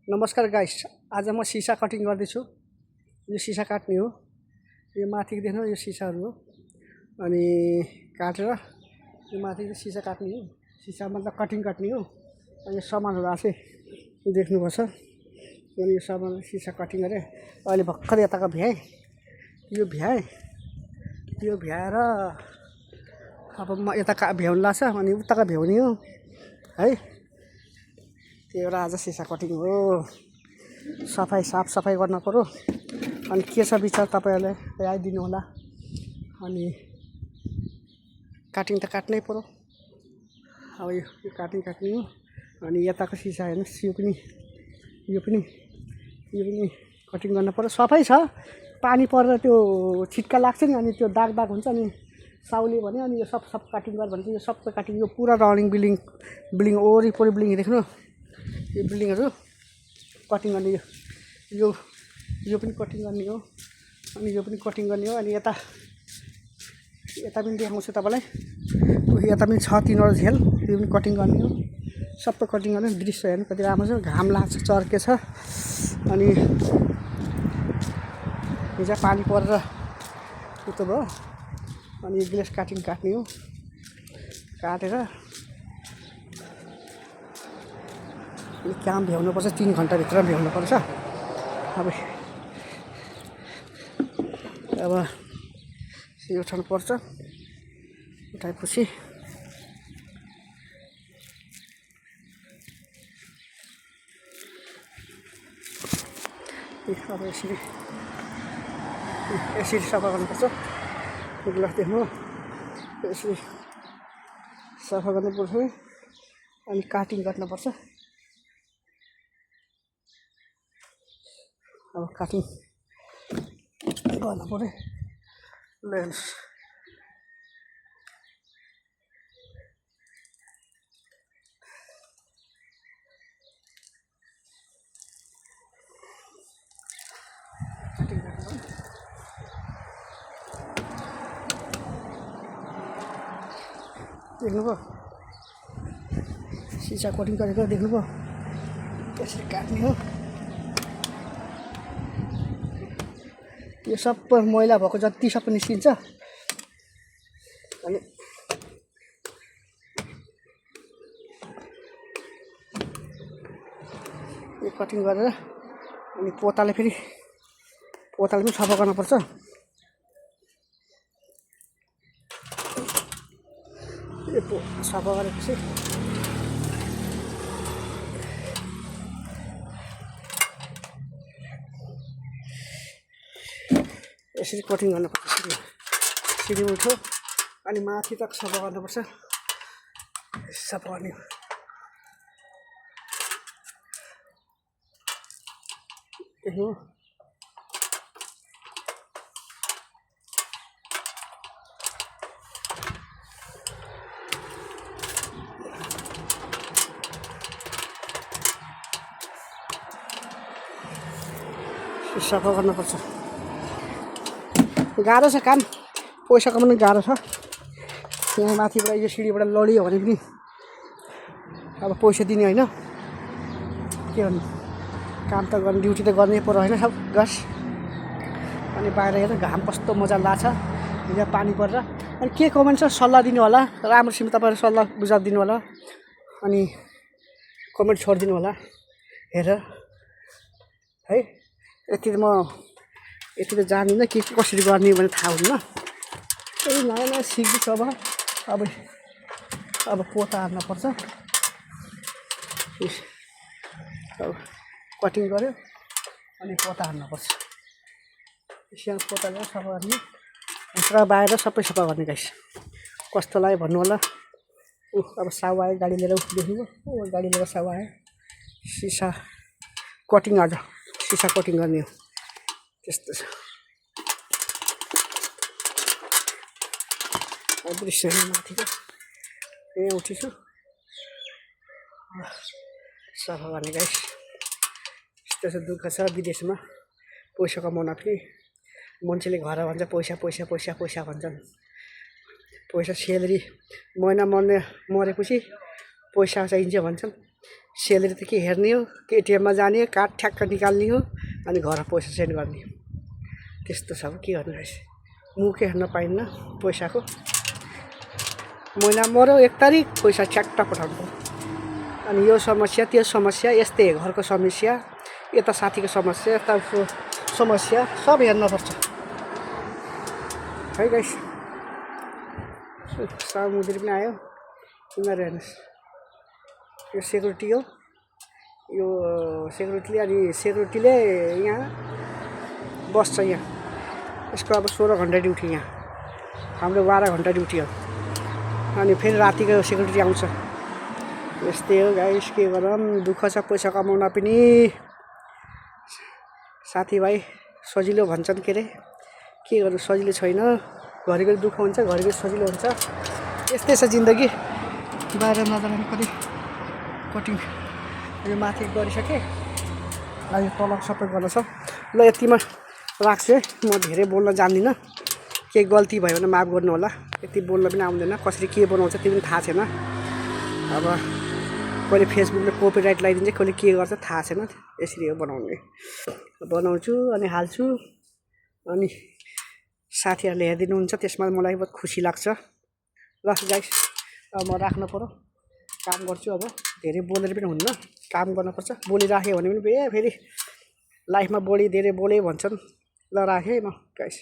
नमस्कार गाइस, आज म सिसा कटिङ गर्दैछु। यो सिसा काट्ने हो। यो माथि देख्नु यो सिसाहरू हो। अनि काटेर यो माथि सिसा काट्ने हो। सिसा मतलब कटिङ काट्ने हो। अनि यो सामानहरू आफै देख्नुपर्छ। अनि यो सामान सिसा कटिङ गरे। अहिले भर्खर यताको भ्याएँ। यो भ्याएर अब म यता भ्याउनु लाग्छ अनि उताको भ्याउने हो है। त्यो एउटा आज सिसा कटिङ हो। साफ सफाई गर्न पर्यो। अनि के छ विचार तपाईहरुले आइदिनु होला। अनि काटिङ त काट्नै पर्यो। अब यो काट्ने हो। अनि यताको सिसा हेर्नुस्, यो पनि कटिङ गर्न पर्यो। सफै छ, पानी परेर त्यो छिटका लाग्छ नि, अनि त्यो दाग हुन्छ। अनि साउले भने अनि यो सब काटिङ गर भन्छ। यो सबै काटिङ, यो पुरा रनिङ बिल्डिङ वरिपरि बिल्डिङ देख्नु। यो बिल्डिङहरू कटिङ गर्ने, यो पनि कटिङ गर्ने हो। अनि यो पनि कटिङ गर्ने हो। अनि यता पनि देखाउँछु तपाईलाई। यता पनि छ तीनवटा झेल, यो पनि कटिङ गर्ने हो। सबै कटिङ गर्ने। दृश्य हेर्नु कति राम्रो छ। घाम लाग्छ, चर्के छ। अनि हिजो पानी परेर उतो भयो। अनि यो ग्लेस काट्ने हो। काटेर काम भ्याउनुपर्छ। 3 घन्टाभित्र भ्याउनुपर्छ। अब यो उठाउनु पर्छ। उठाएपछि अब यसरी सफा गर्नुपर्छ। ग्लास देख्नु, यसरी सफा गर्नुपर्छ। अनि काटिङ गर्नुपर्छ। अब काटिङ गर्न पर्यो। ल हेर्नुहोस्, काटिङ गर्नु देख्नुभयो। सिसा कटिङ गरेको देख्नुभयो। यसरी काट्ने हो। यो सबै मैला भएको जति सबै निस्किन्छ। अनि यो कटिङ गरेर अनि पोताले पनि सफा गर्नुपर्छ। यो सफा गरेपछि यसरी कटिङ गर्नुपर्छ। सिडी उठ्यो। अनि माथि तक सफा गर्नुपर्छ। सफा गर्ने हो। देख्नु, सफा गर्नुपर्छ। गाह्रो छ काम। पैसा कमाउनु गाह्रो छ। यहाँ माथिबाट यो सिडीबाट लडियो भने पनि अब पैसा दिने होइन। के भन्नु, काम त गर्ने, ड्युटी त गर्नै पर्यो होइन सब गस। अनि बाहिर हेर घाम कस्तो मजा लाग्छ। यहाँ पानी परेर। अनि के कमेन्ट छ सल्लाह दिनु होला। राम्रोसँग तपाईँहरू सल्लाह बुझाइ दिनु होला। अनि कमेन्ट छोडिदिनु होला हेरेर है। यति त जान्दिनँ के कसरी गर्ने भने थाहा हुन्न। नयाँ सिक्दैछु। अब पोता हाल्नुपर्छ। अब कटिङ गर्यो अनि पोता हाल्नुपर्छ। सानो पोताले सफा गर्ने। भित्र बाहिर सबै सफा गर्ने गाइस। कस्तो लाग्यो भन्नु होला। अब साउ आयो गाडी लिएर। देख्नुभयो, गाडी लिएर साउ आयो। सिसा कटिङ आज सिसा कटिङ गर्ने हो। त्यस्तो छ दृश्य माथिको। यहाँ उठिछु सफा गर्ने गाइस। यस्तो छ दुःख छ विदेशमा पैसा कमाउन पनि। मान्छेले घर भन्छ पैसा भन्छन्। पैसा सेलेरी महिना मरेपछि पैसा चाहिन्छ भन्छन्। स्यालेरी त के हेर्ने हो एटिएममा जाने हो कार्ड ठ्याक्क निकाल्ने हो अनि घरमा पैसा सेन्ड गर्ने त्यस्तो छ के गर्नु रहेछ मुखै हेर्न पाइन्न पैसाको महिना मऱ्यो 1 तारिक पैसा ठ्याक्क पठाउनु पर्यो अनि यो समस्या त्यो समस्या यस्तै घरको समस्या यता साथीको समस्या यता समस्या सब हेर्नुपर्छ है गाइस समुद्र पनि आयो यिनीहरू हेर्नुहोस् यो सेक्युरिटी हो यो सेक्युरिटीले यहाँ बस्छ यहाँ यसको अब 16 घन्टा ड्युटी यहाँ हाम्रो 12 घन्टा ड्युटी हो अनि फेरि रातिको सेक्युरिटी आउँछ यस्तै हो गाइस के गरौँ दुःख छ पैसा कमाउन पनि साथीभाइ सजिलो भन्छन् के अरे के गर्नु सजिलो छैन घरिघरि दुःख हुन्छ घरिघरि सजिलो हुन्छ यस्तै छ जिन्दगी बाहिर नजाने कति कटिङ यो माथि गरिसकेँ अहिले तल सबै गर्न छ ल यतिमा राख्छु है म धेरै बोल्न जान्दिनँ केही गल्ती भयो भने माफ गर्नु होला यति बोल्न पनि आउँदैन कसरी के बनाउँछ त्यो पनि थाहा छैन अब कहिले फेसबुकले कपिराइट लगाइदिन्छ कहिले के गर्छ थाहा छैन यसरी हो बनाउँछु अनि हाल्छु अनि साथीहरूले हेरिदिनुहुन्छ त्यसमा मलाई बहुत खुसी लाग्छ ल गाइस अब म राख्नु पर्यो काम गर्छु अब धेरै बोलेर पनि हुन्न काम गर्नुपर्छ बोलिराख्यो भने पनि फेरि लाइफमा धेरै बोले भन्छन् ल राखेँ म गाइस